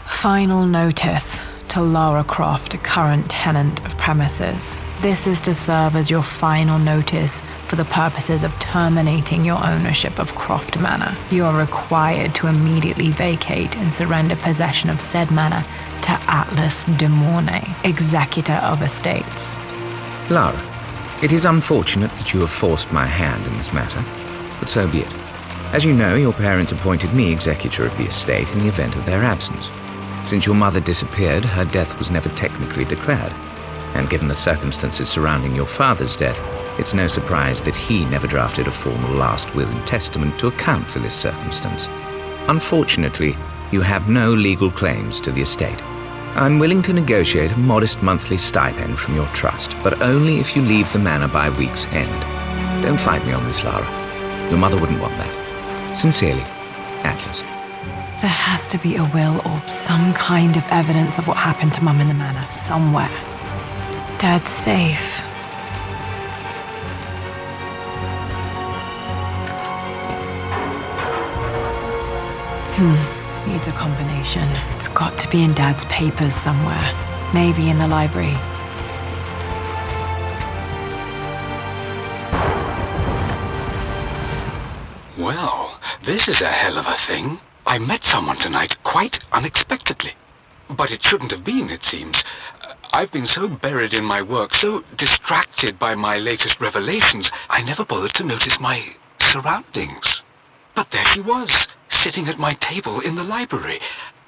Final notice to Lara Croft, current tenant of premises. This is to serve as your final notice for the purposes of terminating your ownership of Croft Manor. You are required to immediately vacate and surrender possession of said manor to Atlas de Mornay, executor of estates. Lara, it is unfortunate that you have forced my hand in this matter, but so be it. As you know, your parents appointed me executor of the estate in the event of their absence. Since your mother disappeared, her death was never technically declared. And given the circumstances surrounding your father's death, it's no surprise that he never drafted a formal last will and testament to account for this circumstance. Unfortunately, you have no legal claims to the estate. I'm willing to negotiate a modest monthly stipend from your trust, but only if you leave the manor by week's end. Don't fight me on this, Lara. Your mother wouldn't want that. Sincerely, Atlas. There has to be a will or some kind of evidence of what happened to Mum in the manor, somewhere. Dad's safe. Needs a combination. It's got to be in Dad's papers somewhere. Maybe in the library. Well, this is a hell of a thing. I met someone tonight, quite unexpectedly. But it shouldn't have been, it seems. I've been so buried in my work, so distracted by my latest revelations, I never bothered to notice my surroundings. But there she was, sitting at my table in the library.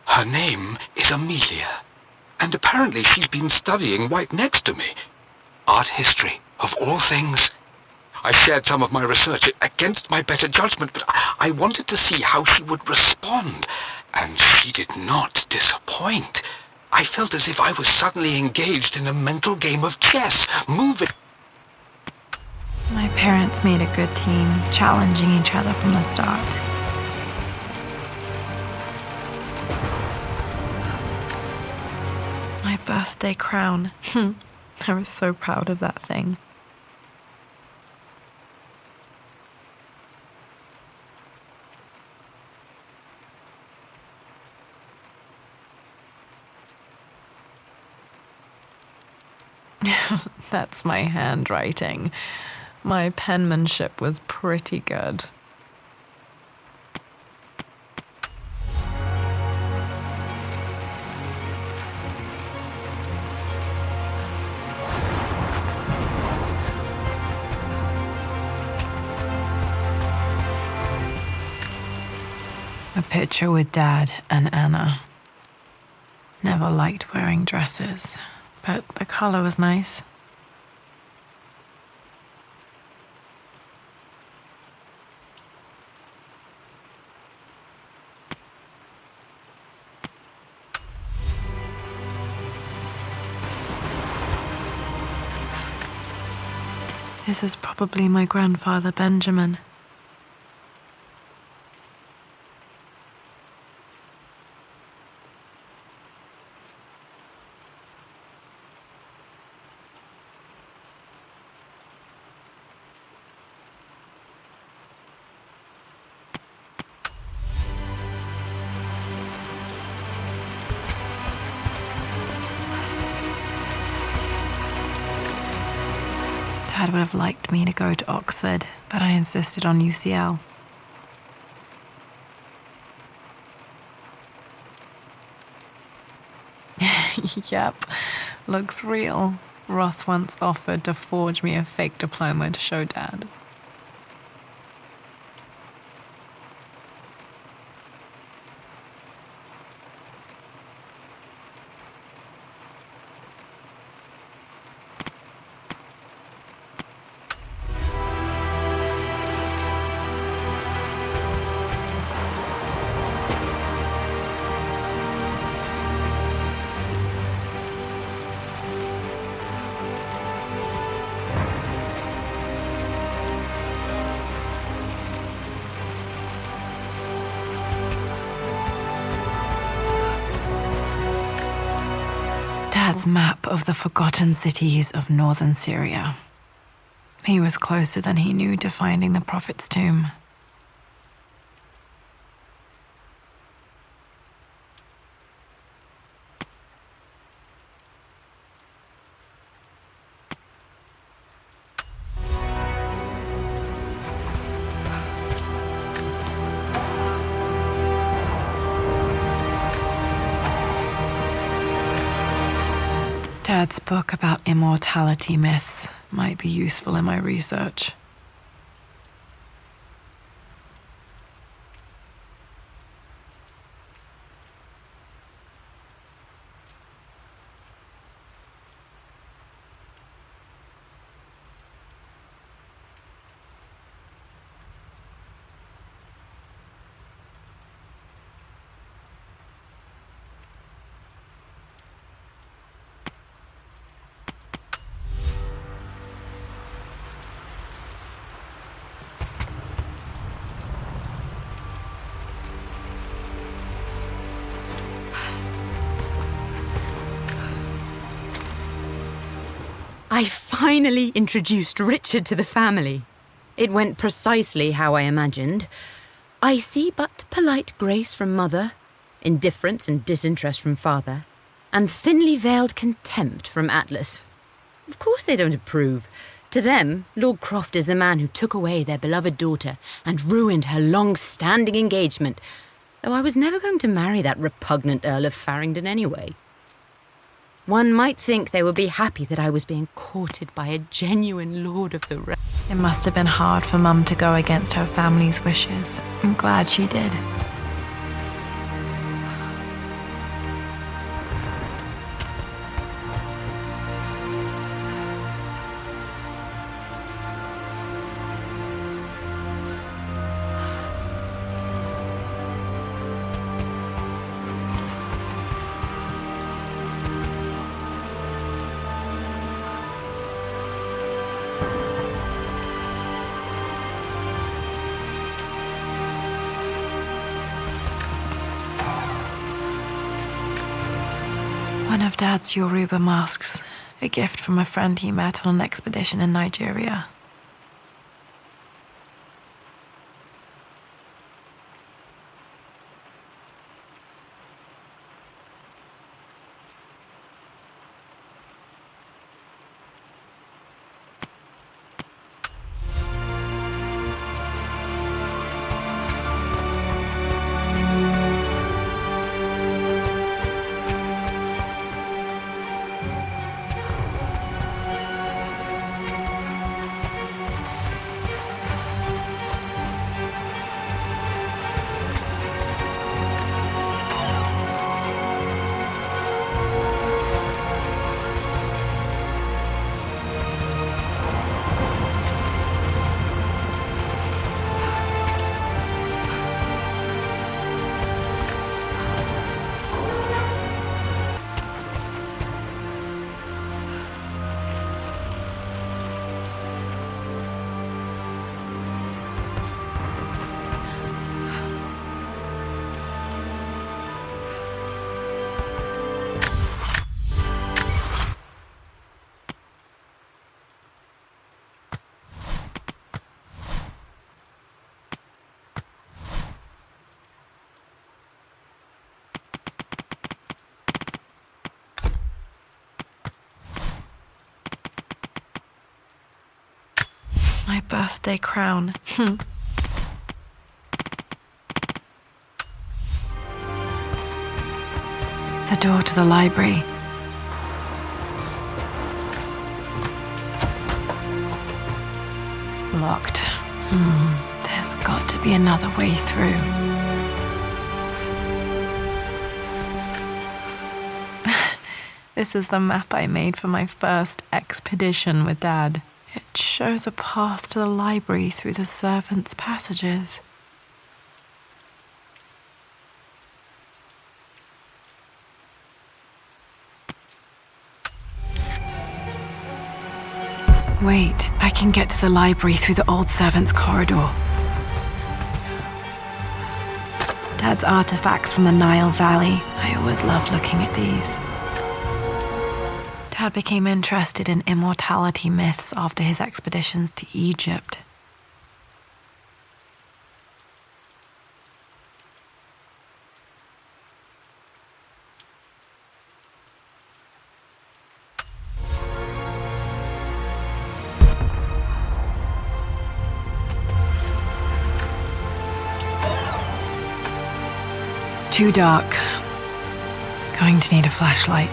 Her name is Amelia, and apparently she's been studying right next to me. Art history, of all things. I shared some of my research against my better judgment, but I wanted to see how she would respond, and she did not disappoint. I felt as if I was suddenly engaged in a mental game of chess, moving. My parents made a good team, challenging each other from the start. My birthday crown. I was so proud of that thing. That's my handwriting. My penmanship was pretty good. A picture with Dad and Anna. Never liked wearing dresses, but the color was nice. This is probably my grandfather Benjamin. Dad would have liked me to go to Oxford, but I insisted on UCL. Yep, looks real. Roth once offered to forge me a fake diploma to show Dad. Dad's map of the forgotten cities of northern Syria. He was closer than he knew to finding the Prophet's tomb. Dad's book about immortality myths might be useful in my research. I finally introduced Richard to the family. It went precisely how I imagined. I see but polite grace from mother, indifference and disinterest from father, and thinly veiled contempt from Atlas. Of course they don't approve. To them, Lord Croft is the man who took away their beloved daughter and ruined her long-standing engagement, though I was never going to marry that repugnant Earl of Farringdon anyway. One might think they would be happy that I was being courted by a genuine Lord of the Realm. It must have been hard for Mum to go against her family's wishes. I'm glad she did. One of Dad's Yoruba masks, a gift from a friend he met on an expedition in Nigeria. My birthday crown. The door to the library. Locked. There's got to be another way through. This is the map I made for my first expedition with Dad. It shows a path to the library through the servants' passages. Wait, I can get to the library through the old servants' corridor. Dad's artifacts from the Nile Valley. I always loved looking at these. Dad became interested in immortality myths after his expeditions to Egypt. Too dark. Going to need a flashlight.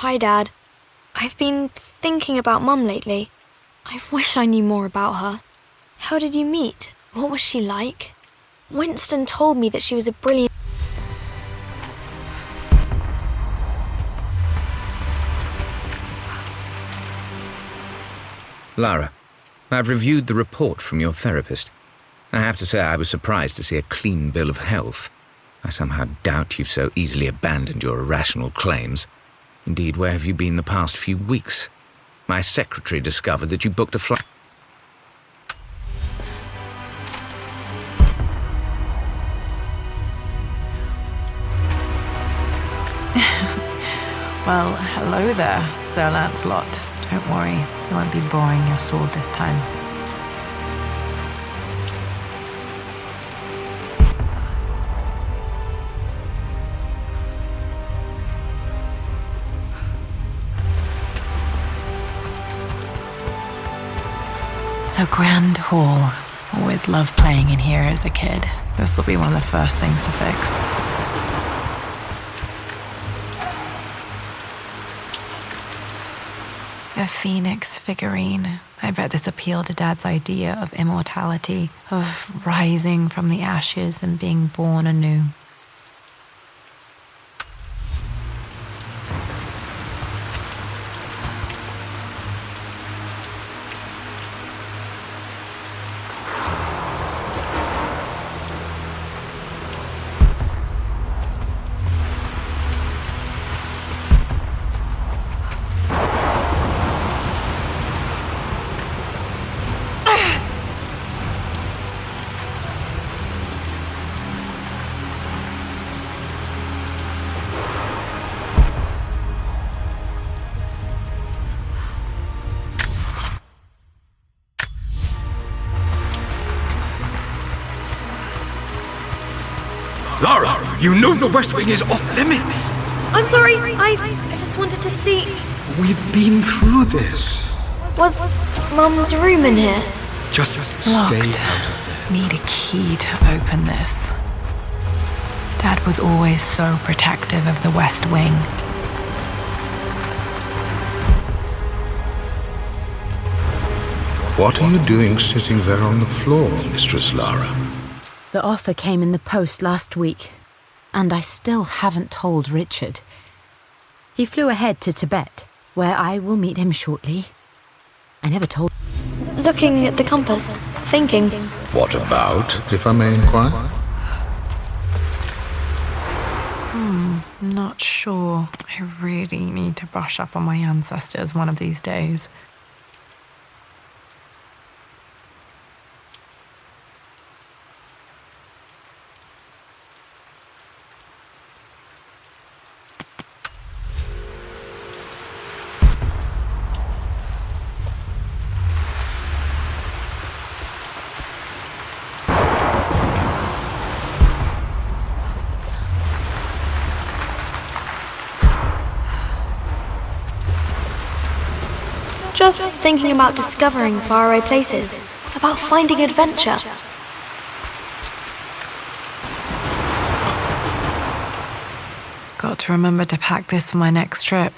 Hi, Dad. I've been thinking about Mum lately. I wish I knew more about her. How did you meet? What was she like? Winston told me that she was a brilliant... Lara, I've reviewed the report from your therapist. I have to say I was surprised to see a clean bill of health. I somehow doubt you've so easily abandoned your irrational claims. Indeed, where have you been the past few weeks? My secretary discovered that you booked a flight. Well, hello there, Sir Lancelot. Don't worry, you won't be boring your sword this time. The Grand Hall. Always loved playing in here as a kid. This will be one of the first things to fix. A phoenix figurine. I bet this appealed to Dad's idea of immortality, of rising from the ashes and being born anew. Lara, you know the West Wing is off limits. I'm sorry, I just wanted to see... We've been through this. Was Mum's room in here? Just stay Locked. out of there. Need a key to open this. Dad was always so protective of the West Wing. What are you doing sitting there on the floor, Mistress Lara? The offer came in the post last week, and I still haven't told Richard. He flew ahead to Tibet, where I will meet him shortly. I never told... Looking at the compass, thinking. What about, if I may inquire? Not sure. I really need to brush up on my ancestors one of these days. Just thinking about discovering faraway places, about finding adventure. Got to remember to pack this for my next trip.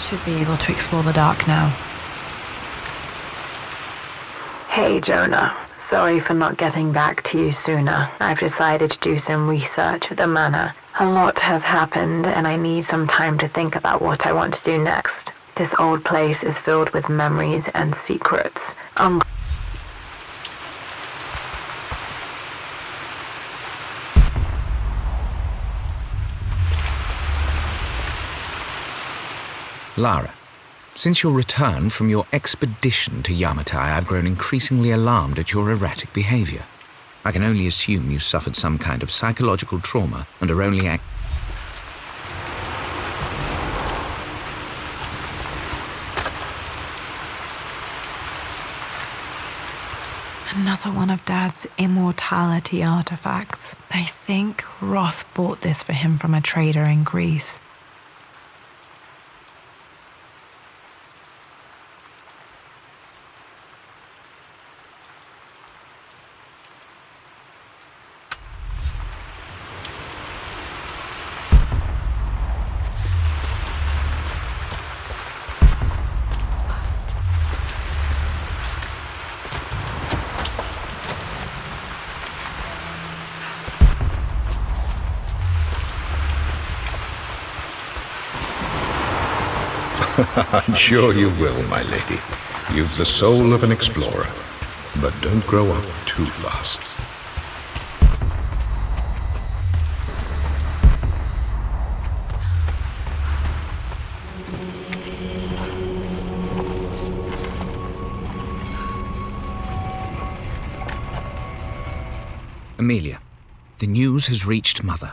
Should be able to explore the dark now. Hey, Jonah. Sorry for not getting back to you sooner. I've decided to do some research at the manor. A lot has happened, and I need some time to think about what I want to do next. This old place is filled with memories and secrets. Lara, since your return from your expedition to Yamatai, I've grown increasingly alarmed at your erratic behavior. I can only assume you suffered some kind of psychological trauma and are only Another one of Dad's immortality artifacts. I think Roth bought this for him from a trader in Greece. I'm sure you will, my lady. You've the soul of an explorer. But don't grow up too fast. Amelia, the news has reached Mother.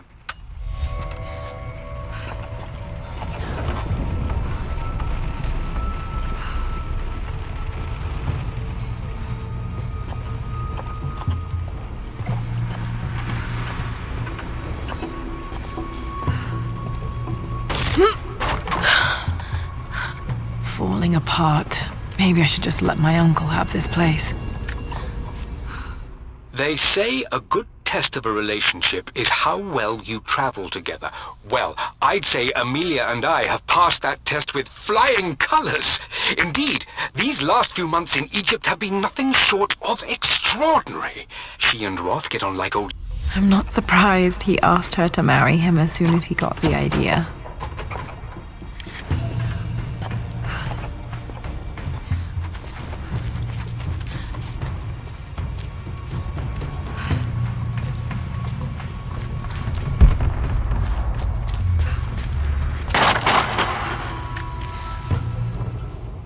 Falling apart. Maybe I should just let my uncle have this place. They say a good test of a relationship is how well you travel together. Well, I'd say Amelia and I have passed that test with flying colors. Indeed, these last few months in Egypt have been nothing short of extraordinary. She and Roth get on like old... I'm not surprised he asked her to marry him as soon as he got the idea.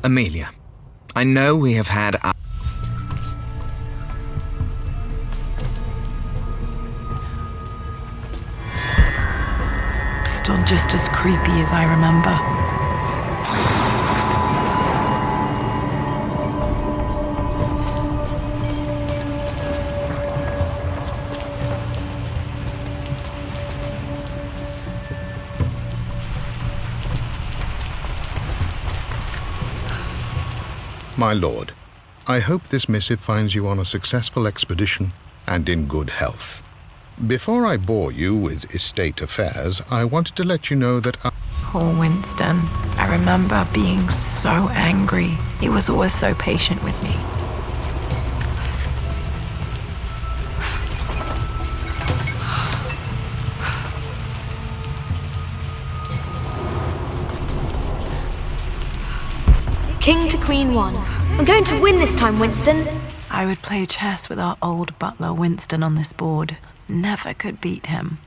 Amelia, I know we have had our... Still just as creepy as I remember. My lord, I hope this missive finds you on a successful expedition and in good health. Before I bore you with estate affairs, I wanted to let you know that Poor Winston. I remember being so angry. He was always so patient with me. King to Queen 1. I'm going to win this time, Winston. I would play chess with our old butler Winston on this board. Never could beat him.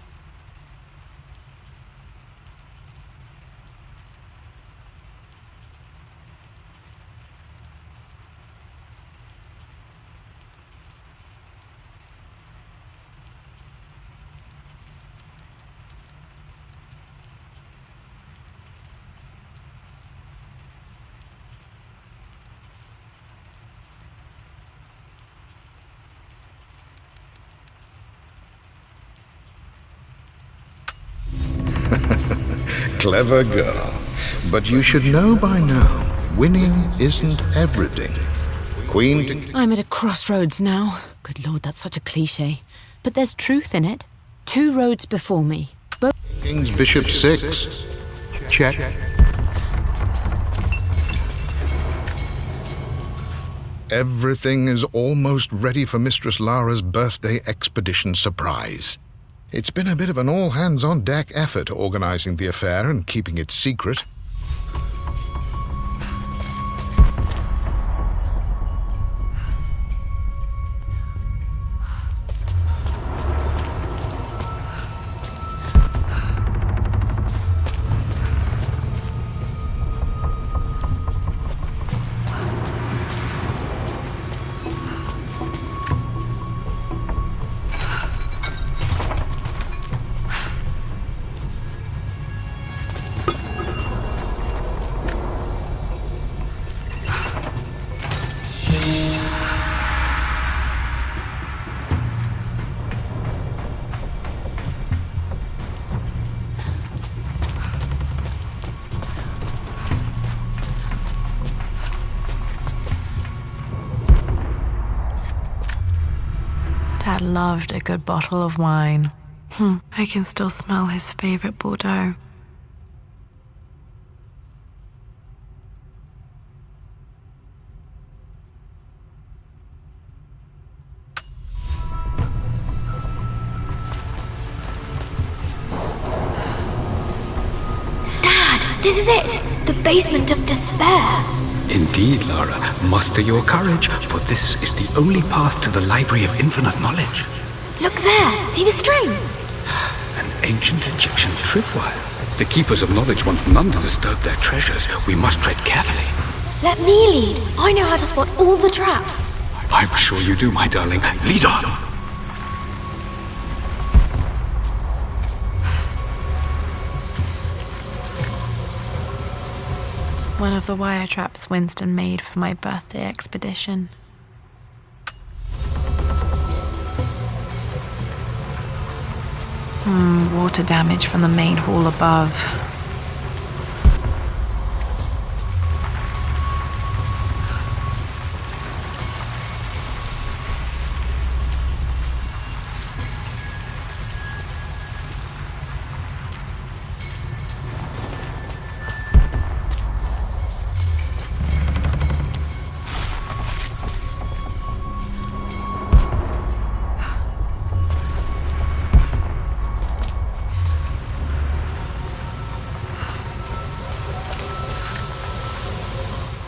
clever girl. But you should know by now, winning isn't everything. Queen to... I'm at a crossroads now. Good Lord, that's such a cliche. But there's truth in it. 2 roads before me. Both... King's Bishop 6. Check. Everything is almost ready for Mistress Lara's birthday expedition surprise. It's been a bit of an all-hands-on-deck effort organizing the affair and keeping it secret. Dad loved a good bottle of wine. I can still smell his favorite Bordeaux. This is it! The basement of despair! Indeed, Lara. Muster your courage, for this is the only path to the Library of Infinite Knowledge. Look there! See the string? An ancient Egyptian tripwire. The Keepers of Knowledge want none to disturb their treasures. We must tread carefully. Let me lead. I know how to spot all the traps. I'm sure you do, my darling. Lead on. One of the wire traps Winston made for my birthday expedition. Water damage from the main hall above.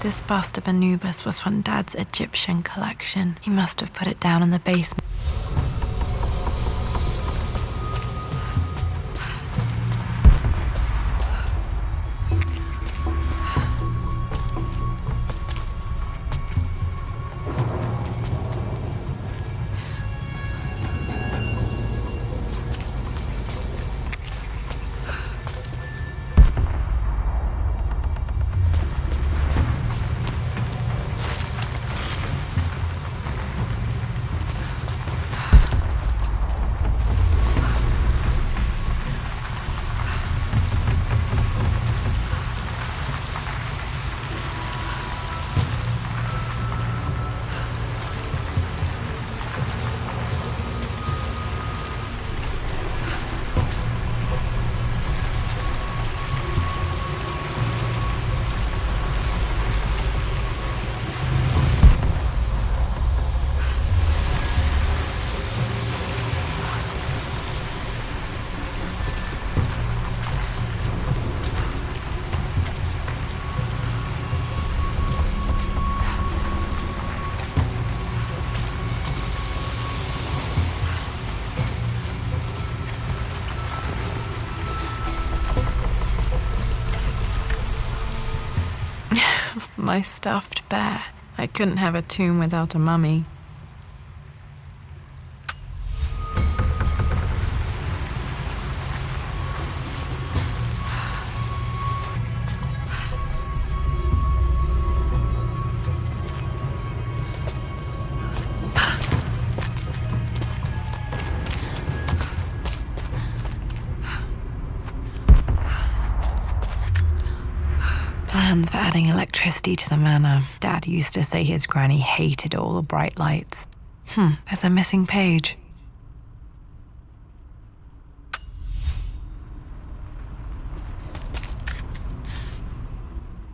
This bust of Anubis was from Dad's Egyptian collection. He must have put it down in the basement. My stuffed bear. I couldn't have a tomb without a mummy. Plans for adding electricity to the manor. Dad used to say his granny hated all the bright lights. There's a missing page.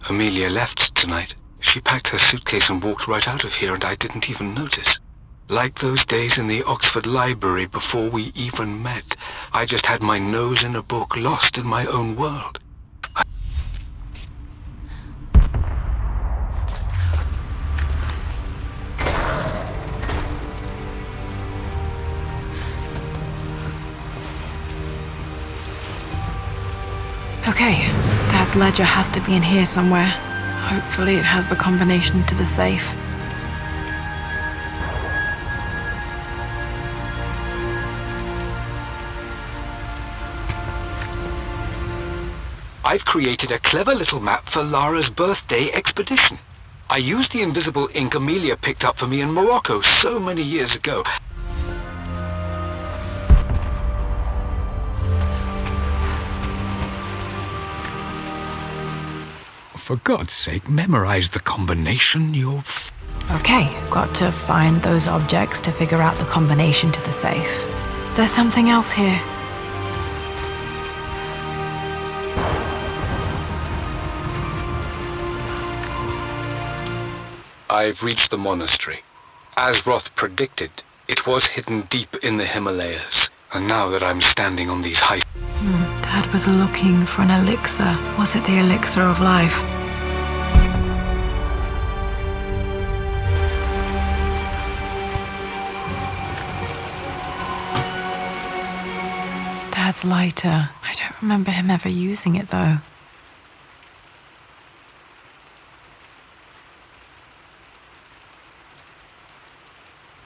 Amelia left tonight. She packed her suitcase and walked right out of here, and I didn't even notice. Like those days in the Oxford Library before we even met. I just had my nose in a book, lost in my own world. Okay, Dad's ledger has to be in here somewhere. Hopefully it has the combination to the safe. I've created a clever little map for Lara's birthday expedition. I used the invisible ink Amelia picked up for me in Morocco so many years ago. For God's sake, memorize the combination, Okay, got to find those objects to figure out the combination to the safe. There's something else here. I've reached the monastery. As Roth predicted, it was hidden deep in the Himalayas. And now that I'm standing on these high... Dad was looking for an elixir. Was it the elixir of life? Dad's lighter. I don't remember him ever using it, though.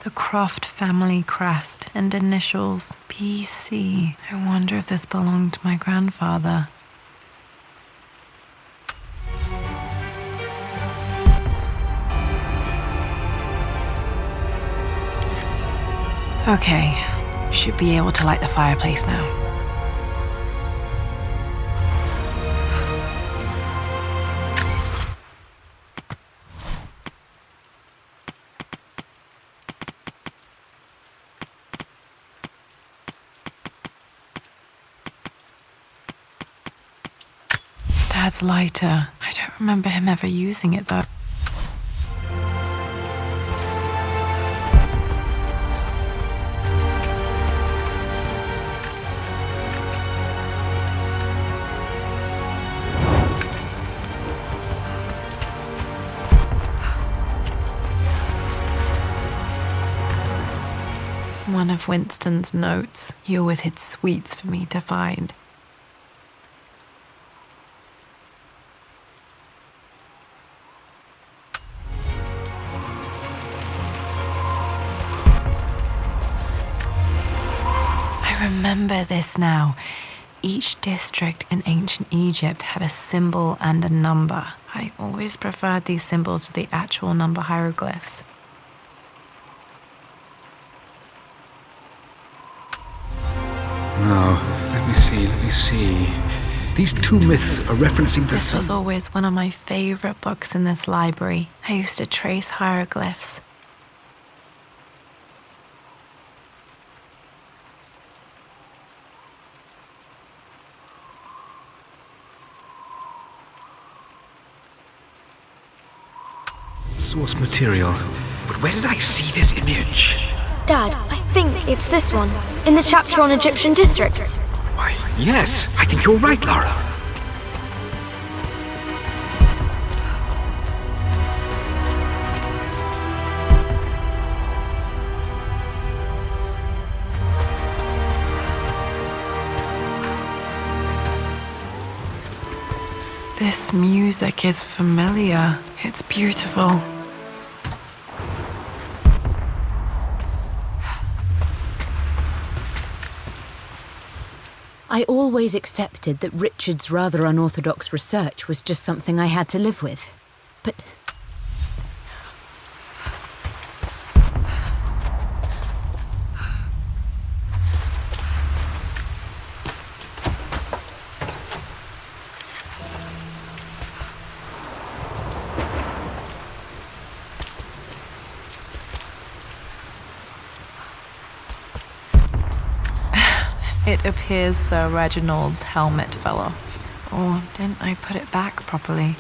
The Croft family crest and initials BC. I wonder if this belonged to my grandfather. Okay, should be able to light the fireplace now. Dad's lighter. I don't remember him ever using it, though. One of Winston's notes. He always hid sweets for me to find. I remember this now. Each district in ancient Egypt had a symbol and a number. I always preferred these symbols to the actual number hieroglyphs. Now, let me see. These two myths are referencing the This was always one of my favorite books in this library. I used to trace hieroglyphs. source material. But where did I see this image? Dad, I think it's this one, in the chapter on Egyptian districts. Why, yes, I think you're right, Lara. This music is familiar. It's beautiful. I always accepted that Richard's rather unorthodox research was just something I had to live with. But it appears Sir Reginald's helmet fell off. Or didn't I put it back properly?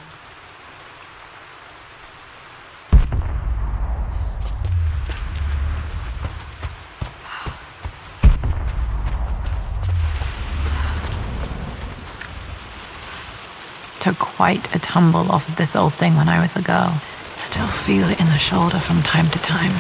Took quite a tumble off of this old thing when I was a girl. Still feel it in the shoulder from time to time.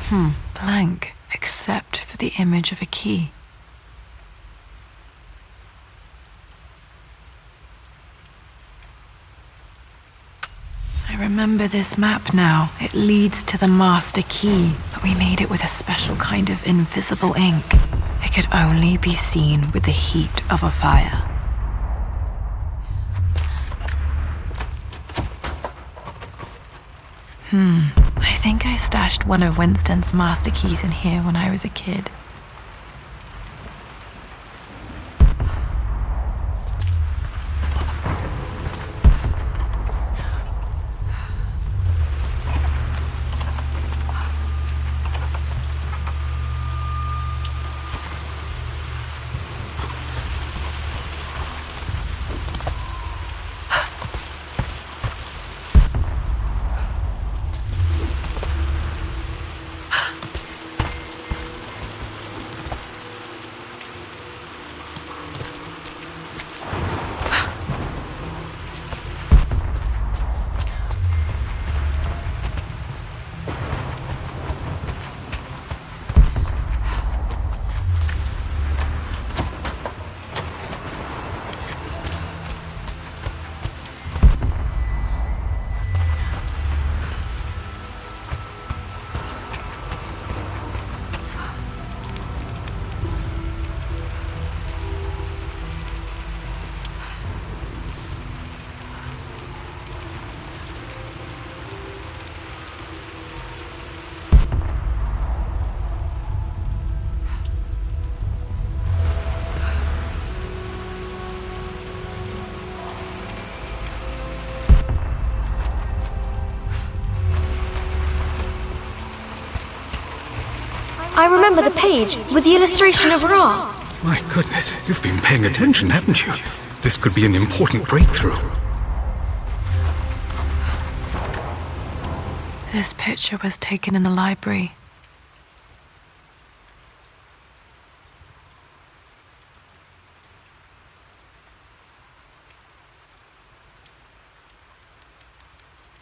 Blank, except for the image of a key. I remember this map now. It leads to the master key, but we made it with a special kind of invisible ink. It could only be seen with the heat of a fire. I think I stashed one of Winston's master keys in here when I was a kid. I remember the page with the illustration of Ra. My goodness, you've been paying attention, haven't you? This could be an important breakthrough. This picture was taken in the library.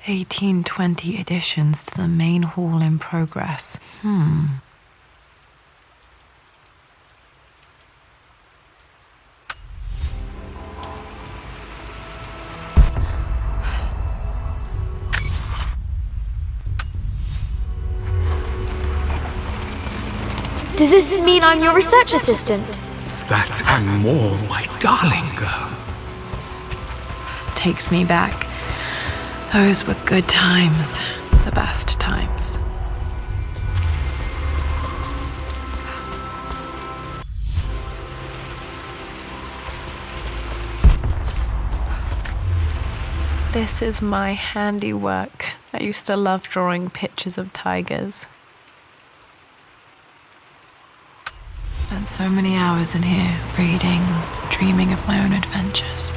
(1820) additions to the main hall in progress. Does this mean I'm your research assistant? That and more, my darling girl. Takes me back. Those were good times. The best times. This is my handiwork. I used to love drawing pictures of tigers. Spent so many hours in here, reading, dreaming of my own adventures.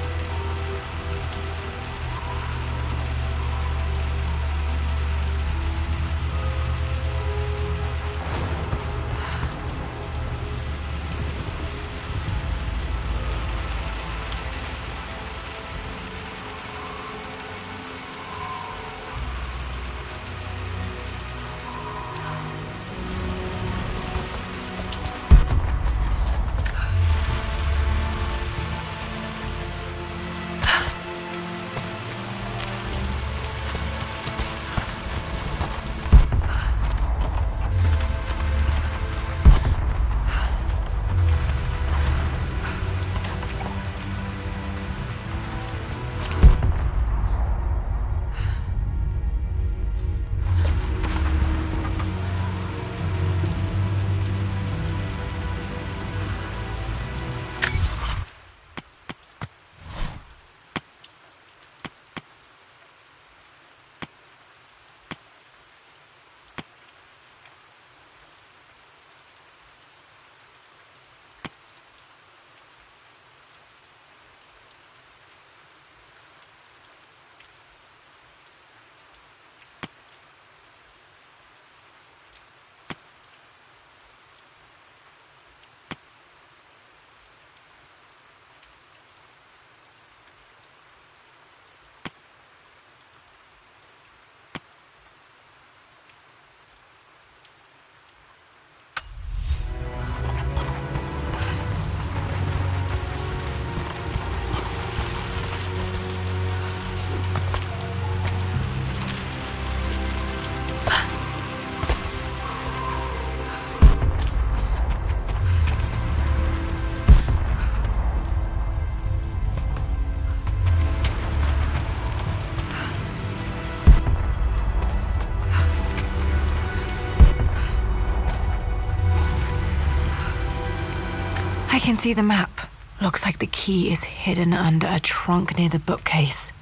can see the map. Looks like the key is hidden under a trunk near the bookcase.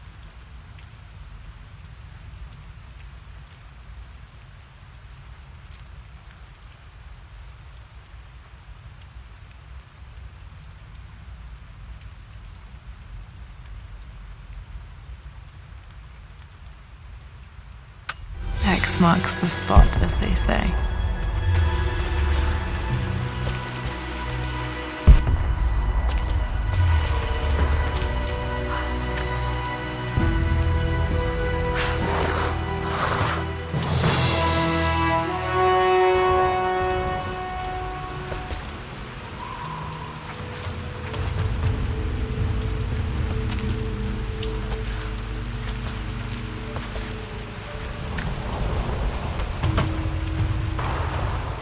X marks the spot, as they say.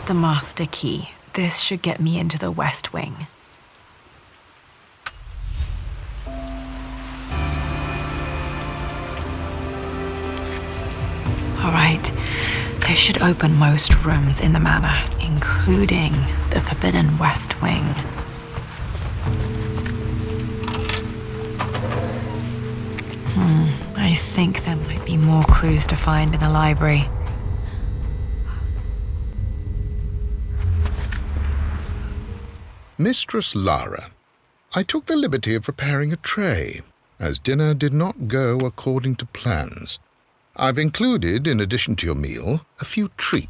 The master key. This should get me into the West Wing. All right, this should open most rooms in the manor, including the forbidden West Wing. I think there might be more clues to find in the library. Mistress Lara, I took the liberty of preparing a tray, as dinner did not go according to plans. I've included, in addition to your meal, a few treats.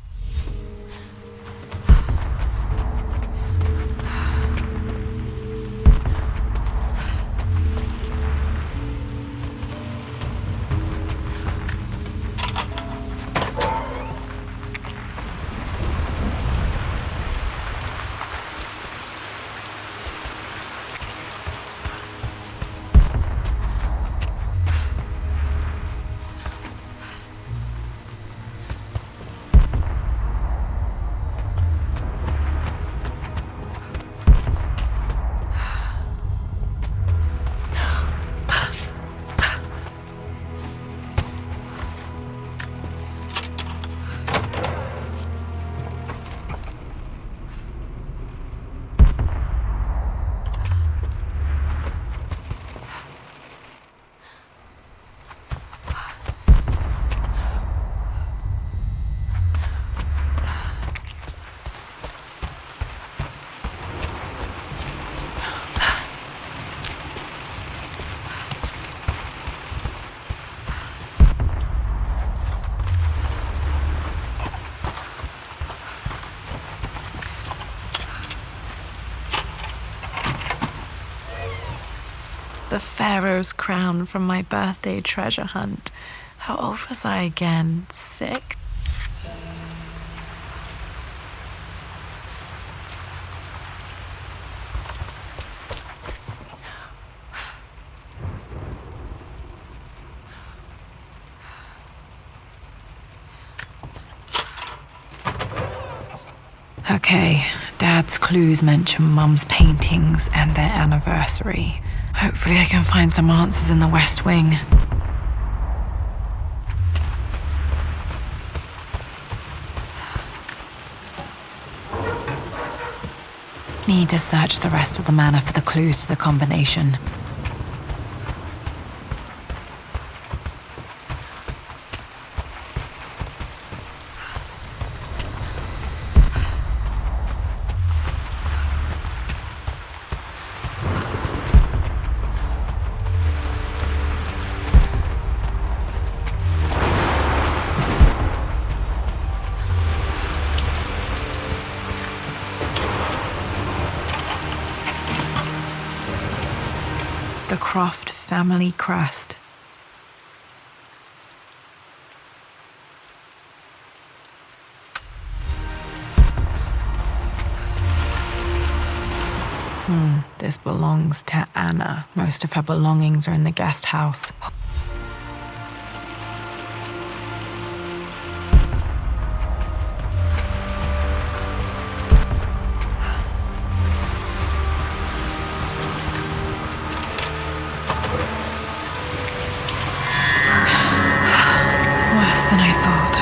The Pharaoh's crown from my birthday treasure hunt. How old was I again? 6? Okay, Dad's clues mention Mum's paintings and their anniversary. Hopefully I can find some answers in the West Wing. Need to search the rest of the manor for the clues to the combination. The Croft family crest. This belongs to Anna. Most of her belongings are in the guest house. Worse than I thought.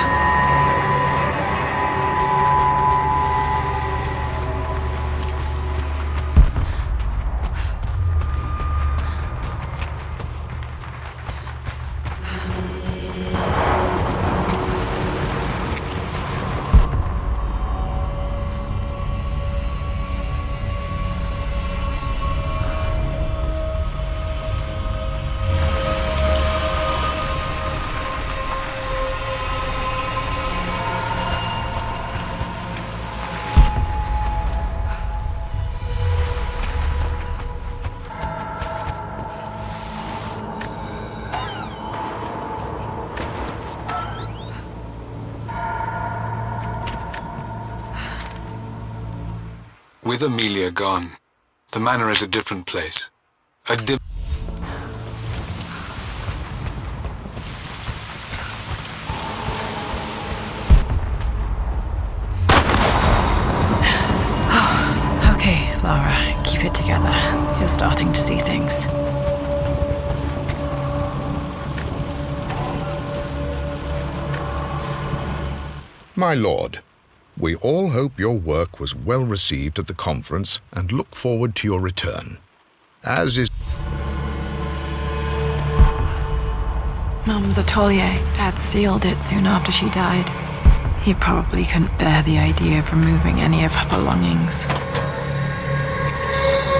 With Amelia gone, the manor is a different place. Okay, Lara, keep it together. You're starting to see things. My lord, we all hope your work was well received at the conference and look forward to your return. As is... Mum's atelier. Dad sealed it soon after she died. He probably couldn't bear the idea of removing any of her belongings.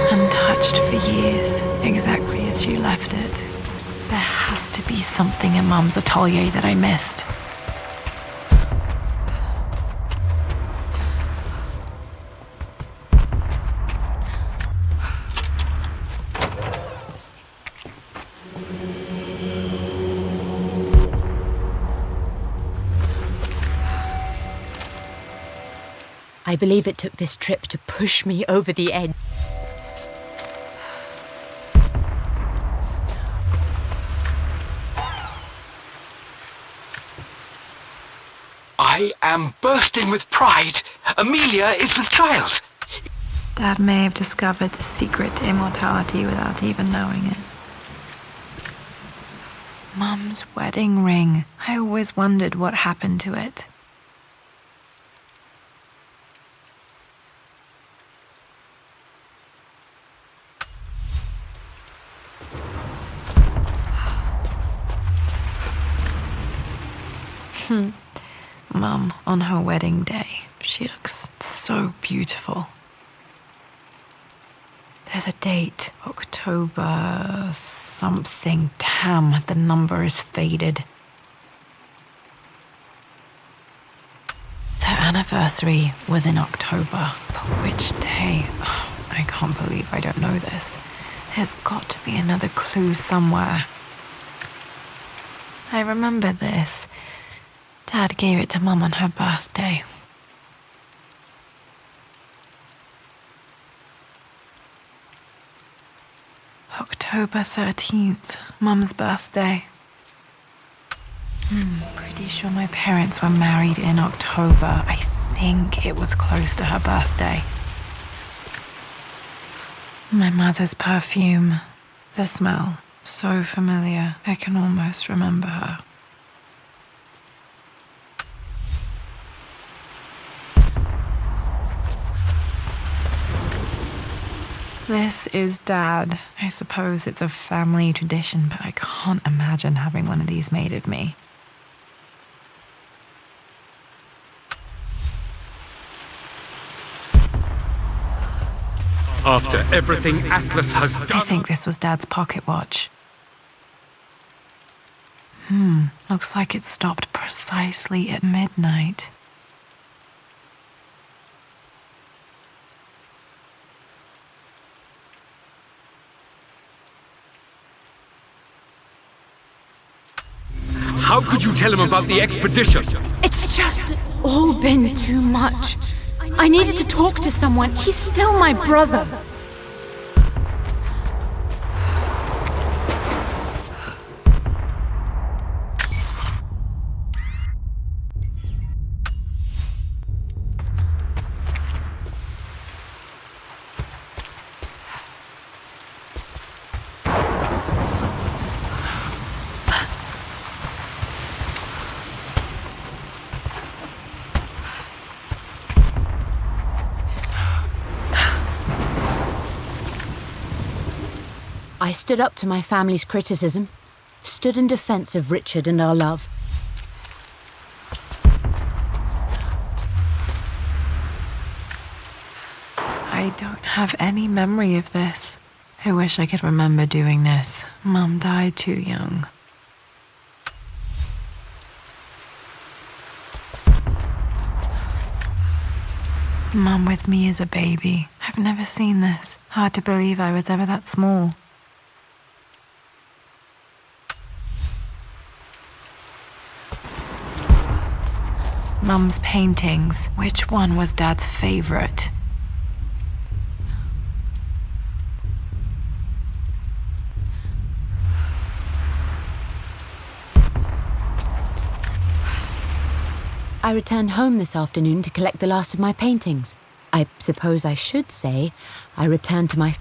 Untouched for years, exactly as she left it. There has to be something in Mum's atelier that I missed. I believe it took this trip to push me over the edge. I am bursting with pride. Amelia is with child. Dad may have discovered the secret to immortality without even knowing it. Mum's wedding ring. I always wondered what happened to it. Mum, on her wedding day, she looks so beautiful. There's a date, October something. Damn, the number is faded. Their anniversary was in October, but which day? Oh, I can't believe I don't know this. There's got to be another clue somewhere. I remember this. Dad gave it to Mum on her birthday. October 13th, Mum's birthday. Pretty sure my parents were married in October. I think it was close to her birthday. My mother's perfume. The smell. So familiar. I can almost remember her. This is Dad. I suppose it's a family tradition, but I can't imagine having one of these made of me. After everything Atlas has done... I think this was Dad's pocket watch. Looks like it stopped precisely at midnight. How could you tell him about the expedition? It's just all been too much. I needed to talk to someone. He's still my brother. I stood up to my family's criticism, stood in defense of Richard and our love. I don't have any memory of this. I wish I could remember doing this. Mum died too young. Mum with me as a baby. I've never seen this. Hard to believe I was ever that small. Mum's paintings. Which one was Dad's favorite? I returned home this afternoon to collect the last of my paintings. I suppose I should say I returned to my...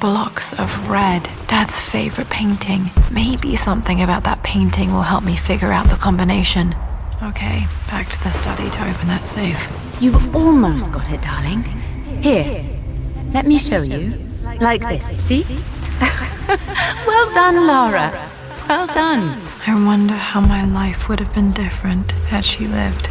Blocks of red. Dad's favorite painting. Maybe something about that painting will help me figure out the combination. Okay, back to the study to open that safe. You've almost got it, darling. Here, let me show you. Like this, see? Well done, Lara. Well done. I wonder how my life would have been different had she lived.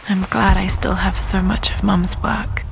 I'm glad I still have so much of Mum's work.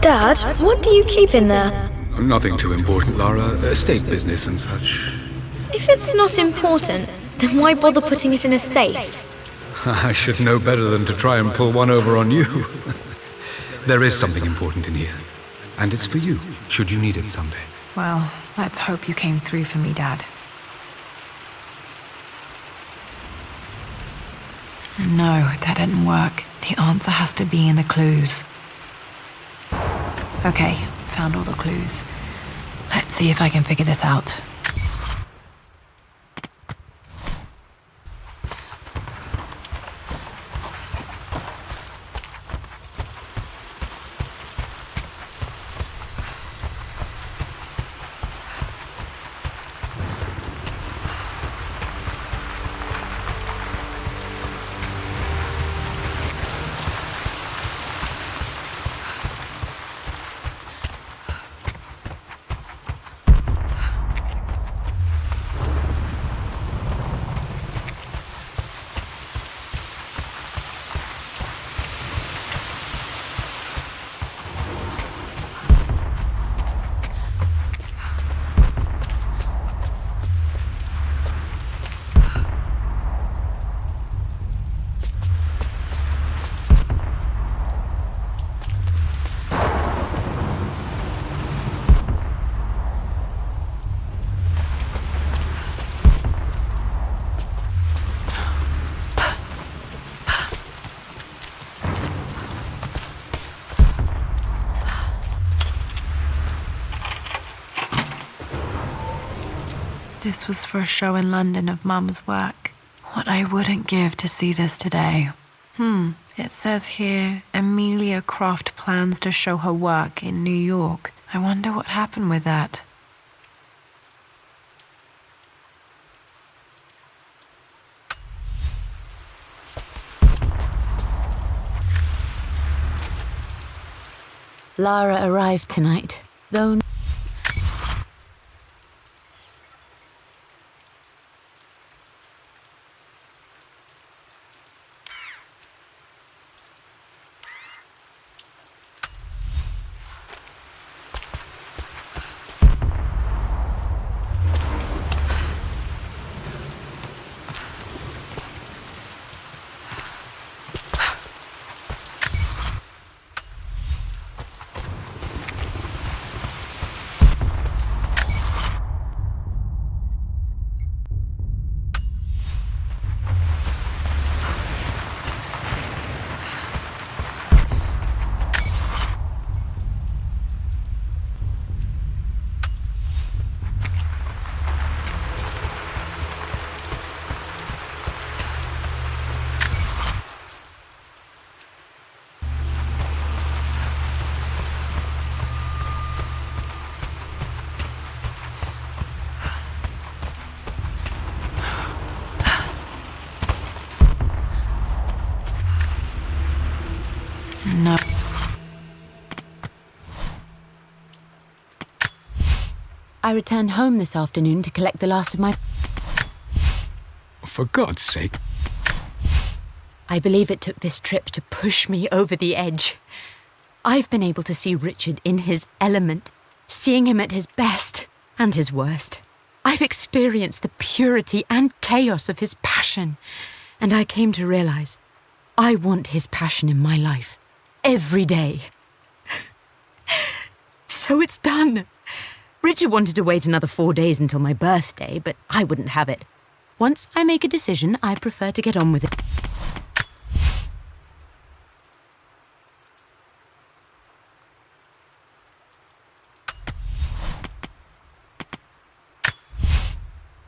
Dad, what do you keep in there? Nothing too important, Lara. Estate business and such. If it's not important, then why bother putting it in a safe? I should know better than to try and pull one over on you. There is something important in here. And it's for you, should you need it someday. Well, let's hope you came through for me, Dad. No, that didn't work. The answer has to be in the clues. Okay, found all the clues. Let's see if I can figure this out. This was for a show in London of Mum's work. What I wouldn't give to see this today. It says here, Emilia Croft plans to show her work in New York. I wonder what happened with that. Lara arrived tonight, though... No. I returned home this afternoon to collect the last of my... For God's sake. I believe it took this trip to push me over the edge. I've been able to see Richard in his element, seeing him at his best and his worst. I've experienced the purity and chaos of his passion, and I came to realize I want his passion in my life every day. So it's done. Richard wanted to wait another 4 days until my birthday, but I wouldn't have it. Once I make a decision, I prefer to get on with it.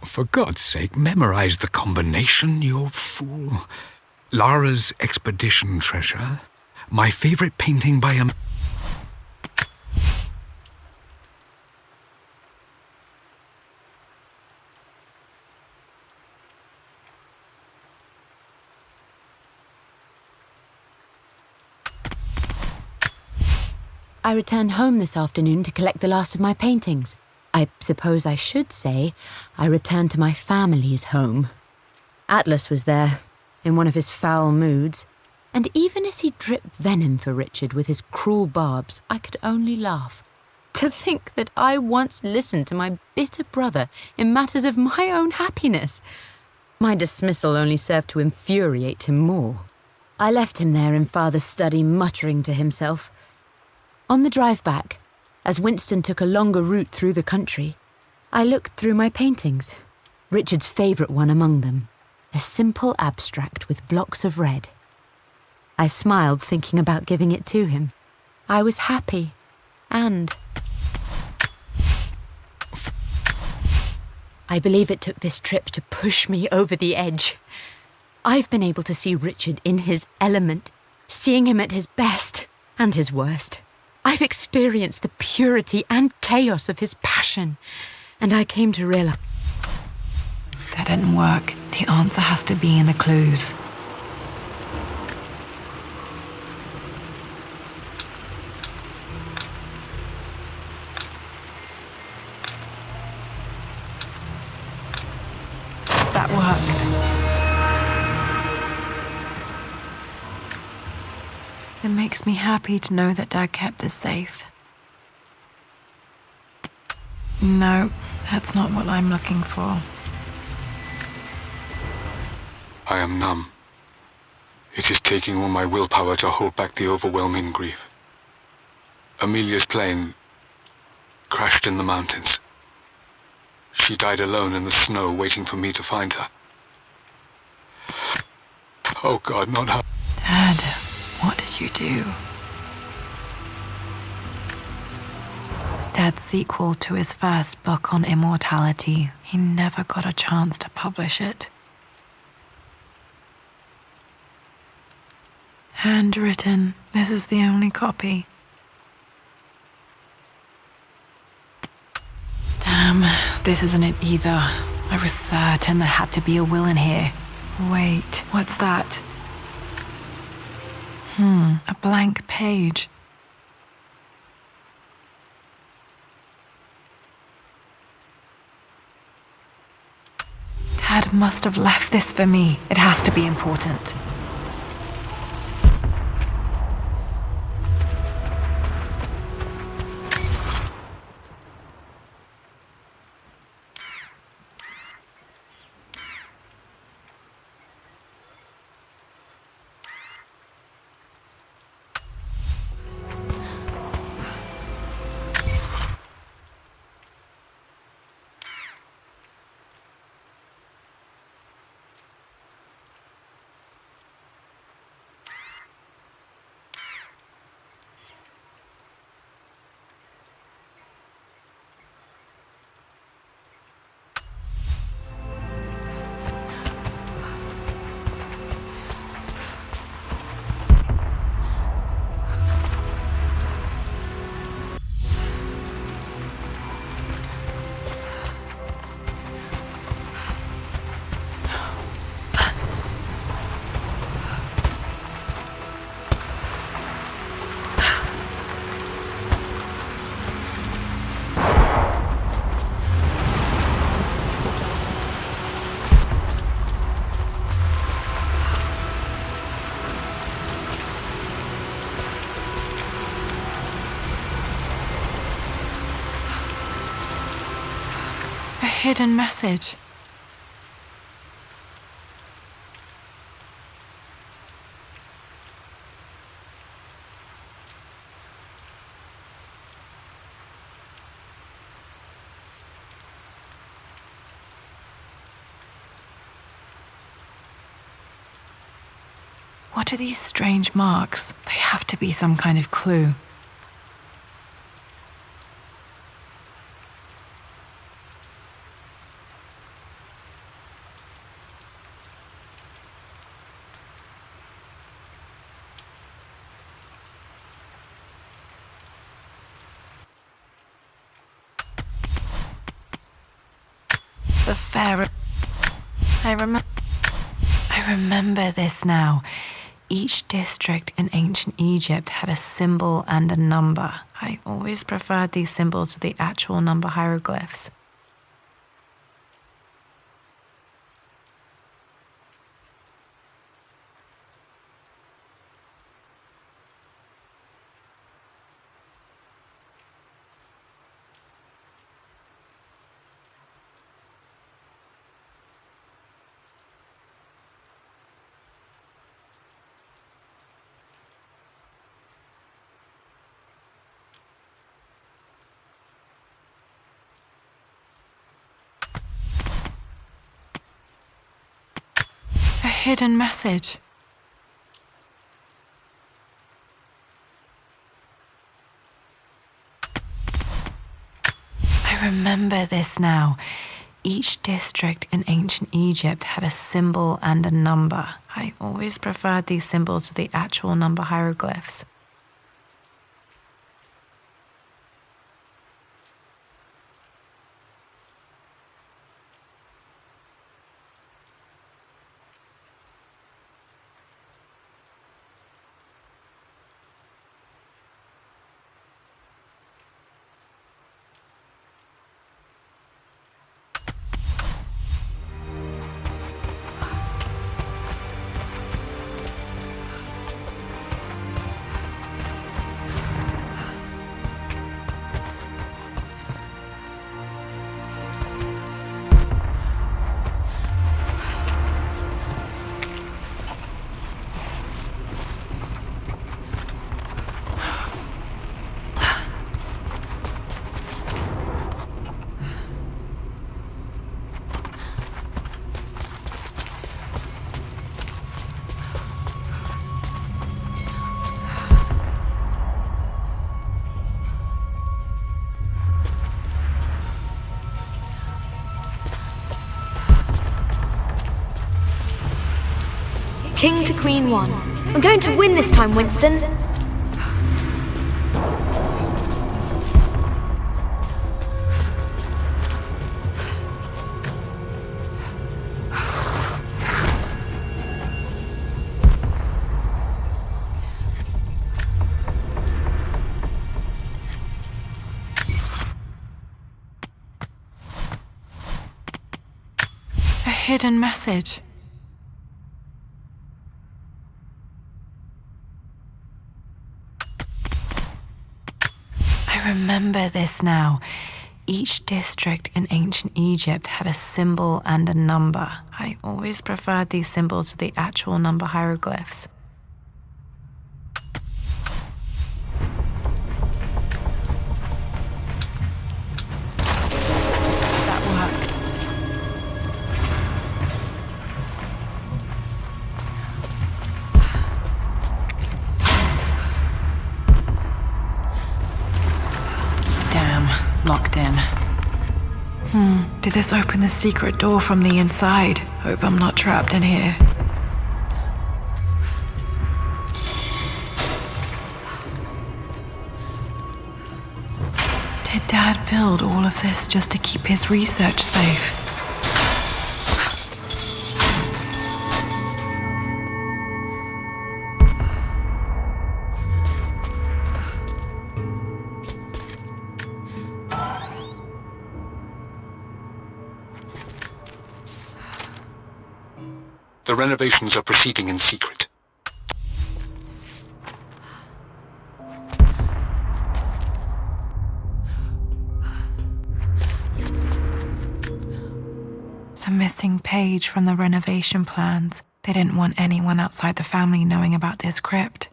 For God's sake, memorize the combination, you fool. Lara's expedition treasure. My favorite painting by a... I returned home this afternoon to collect the last of my paintings. I suppose I should say I returned to my family's home. Atlas was there, in one of his foul moods, and even as he dripped venom for Richard with his cruel barbs, I could only laugh. To think that I once listened to my bitter brother in matters of my own happiness. My dismissal only served to infuriate him more. I left him there in Father's study, muttering to himself. On the drive back, as Winston took a longer route through the country, I looked through my paintings, Richard's favourite one among them, a simple abstract with blocks of red. I smiled, thinking about giving it to him. I was happy, and... I believe it took this trip to push me over the edge. I've been able to see Richard in his element, seeing him at his best and his worst. I've experienced the purity and chaos of his passion, and I came to realize... That didn't work. The answer has to be in the clues. That worked. It makes me happy to know that Dad kept this safe. No, that's not what I'm looking for. I am numb. It is taking all my willpower to hold back the overwhelming grief. Amelia's plane crashed in the mountains. She died alone in the snow, waiting for me to find her. Oh God, not her. Dad, what did you do? Dad's sequel to his first book on immortality. He never got a chance to publish it. Handwritten. This is the only copy. Damn, this isn't it either. I was certain there had to be a will in here. Wait, what's that? A blank page. Dad must have left this for me. It has to be important. Hidden message. What are these strange marks? They have to be some kind of clue. The pharaoh. I remember this now. Each district in ancient Egypt had a symbol and a number. I always preferred these symbols to the actual number hieroglyphs. A hidden message. I remember this now. Each district in ancient Egypt had a symbol and a number. I always preferred these symbols to the actual number hieroglyphs. King to Queen 1. I'm going to win this time, Winston. A hidden message. I remember this now. Each district in ancient Egypt had a symbol and a number. I always preferred these symbols to the actual number hieroglyphs. That worked. Damn, locked in. Did this open the secret door from the inside? Hope I'm not trapped in here. Did Dad build all of this just to keep his research safe? The renovations are proceeding in secret. The missing page from the renovation plans. They didn't want anyone outside the family knowing about this crypt.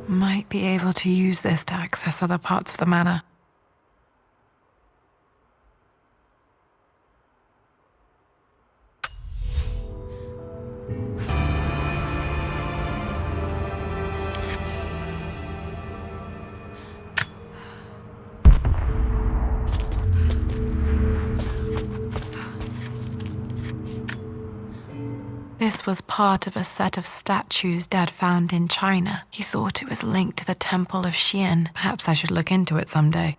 Might be able to use this to access other parts of the manor. This was part of a set of statues Dad found in China. He thought it was linked to the Temple of Xian. Perhaps I should look into it someday.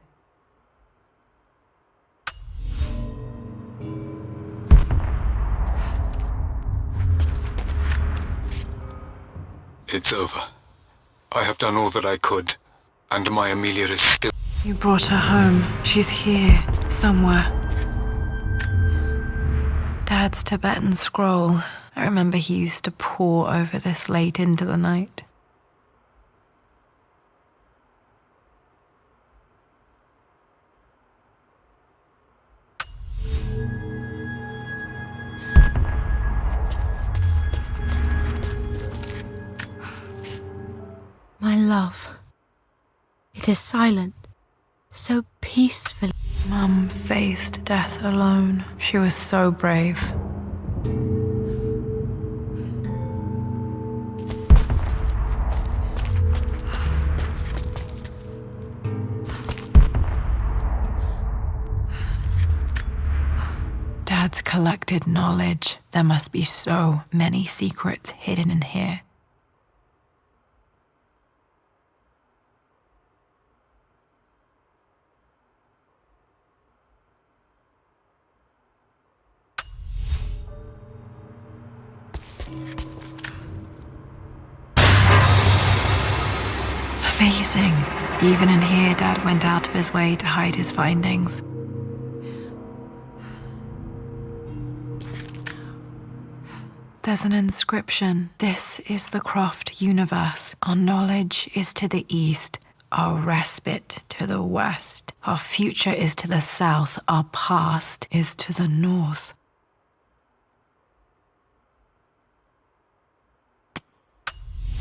It's over. I have done all that I could, and my Amelia is still... You brought her home. She's here, somewhere. Dad's Tibetan scroll. I remember he used to pore over this late into the night. My love, it is silent, so peaceful. Mum faced death alone. She was so brave. Dad's collected knowledge. There must be so many secrets hidden in here. Amazing. Even in here, Dad went out of his way to hide his findings. There's an inscription. This is the Croft universe. Our knowledge is to the east, our respite to the west. Our future is to the south, our past is to the north.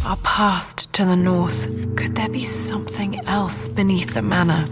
Our past to the north. Could there be something else beneath the manor?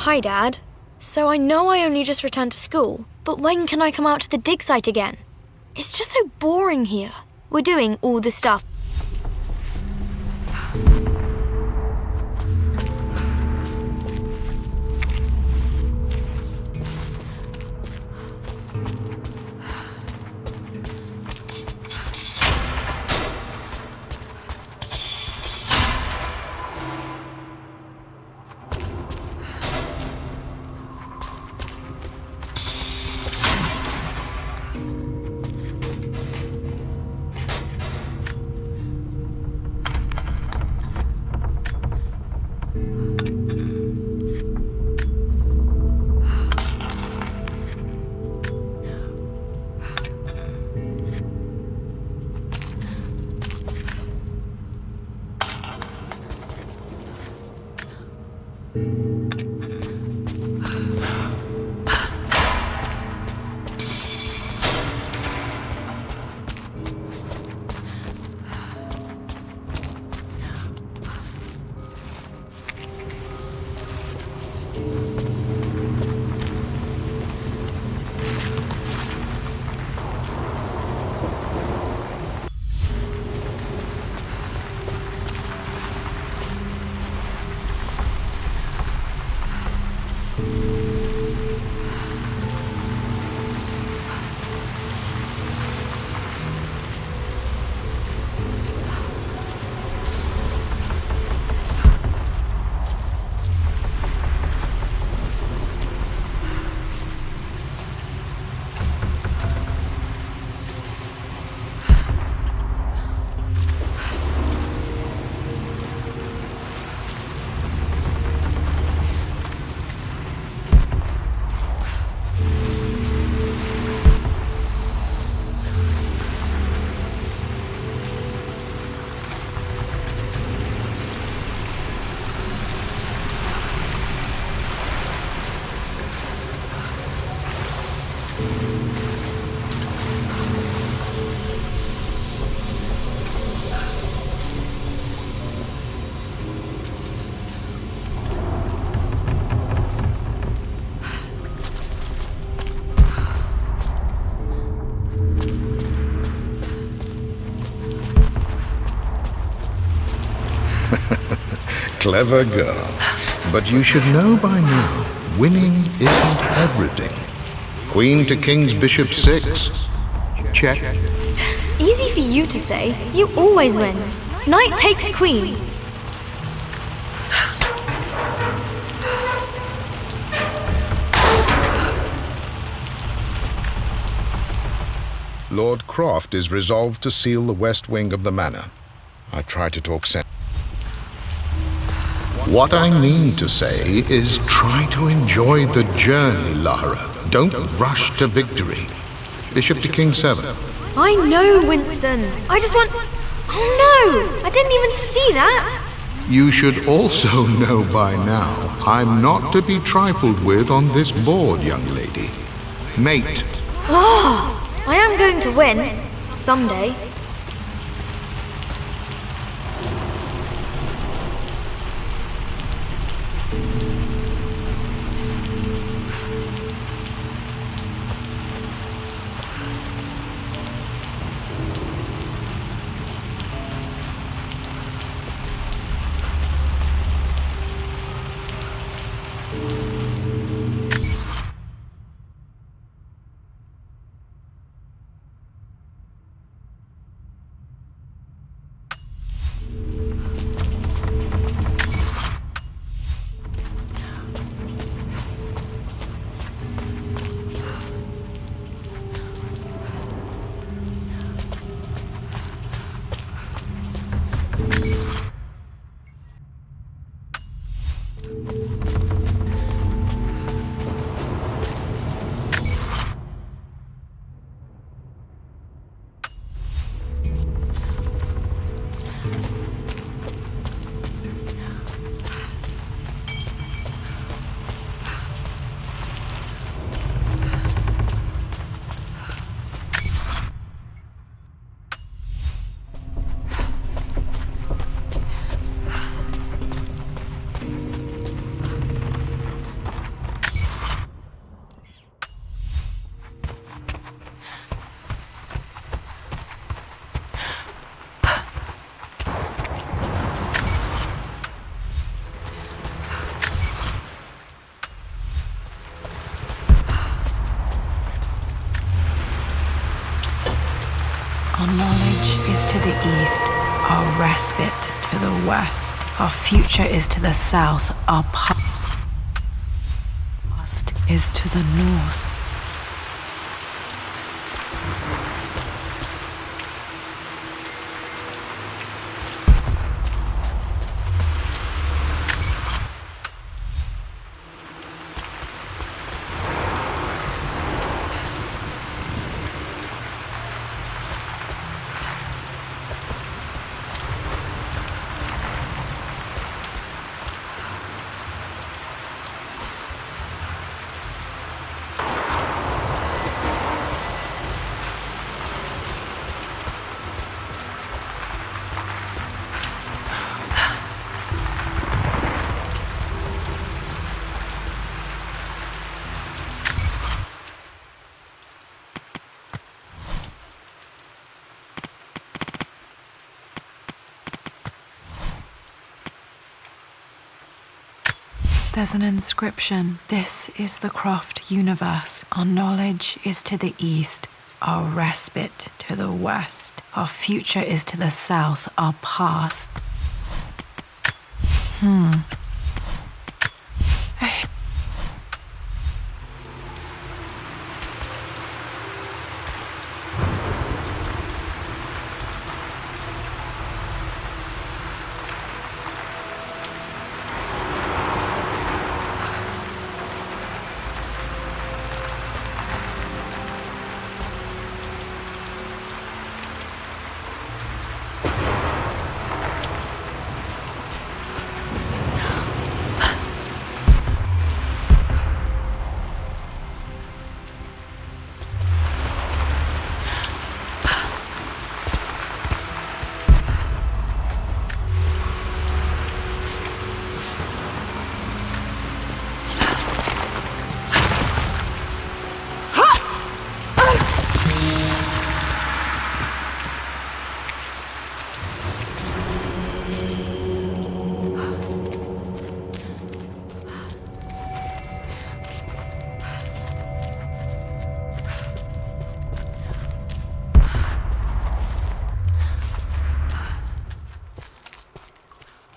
Hi, Dad. So I know I only just returned to school, but when can I come out to the dig site again? It's just so boring here. We're doing all the stuff. Clever girl. But you should know by now, winning isn't everything. Queen to King's Bishop 6. Check. Easy for you to say. You always win. Knight takes queen. Lord Croft is resolved to seal the west wing of the manor. I try to talk sense. What I mean to say is try to enjoy the journey, Lara. Don't rush to victory. Bishop to King 7. I know, Winston. I just want... Oh no! I didn't even see that! You should also know by now, I'm not to be trifled with on this board, young lady. Mate. Oh, I am going to win. Someday. to the east, our respite to the west. Our future is to the south, our past is to the north. There's an inscription. This is the Croft universe. Our knowledge is to the east, our respite to the west. Our future is to the south, our past.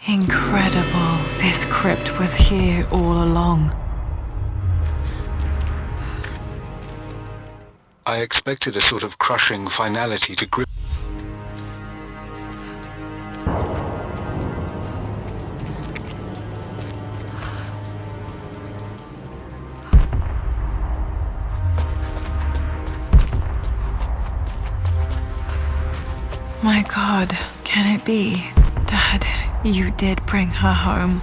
Incredible. This crypt was here all along. I expected a sort of crushing finality to grip. My God, can it be? Dad, you did bring her home.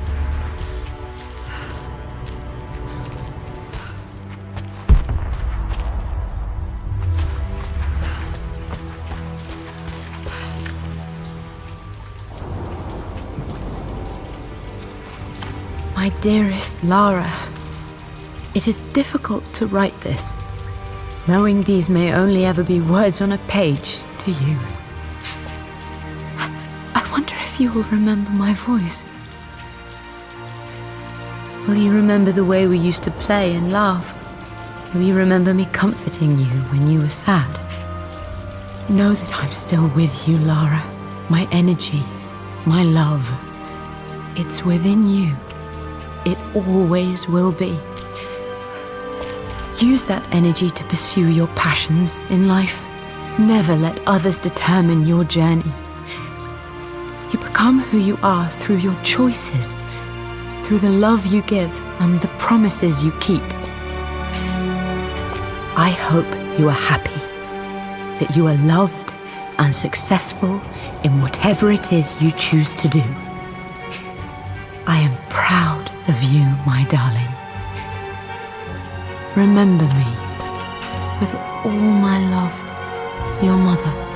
My dearest Lara, it is difficult to write this, knowing these may only ever be words on a page to you. I wonder if you will remember my voice. Will you remember the way we used to play and laugh? Will you remember me comforting you when you were sad? Know that I'm still with you, Lara. My energy, my love, it's within you. It always will be. Use that energy to pursue your passions in life. Never let others determine your journey. You become who you are through your choices, through the love you give and the promises you keep. I hope you are happy, that you are loved and successful in whatever it is you choose to do. I am proud of you, my darling. Remember me with all my love, your mother.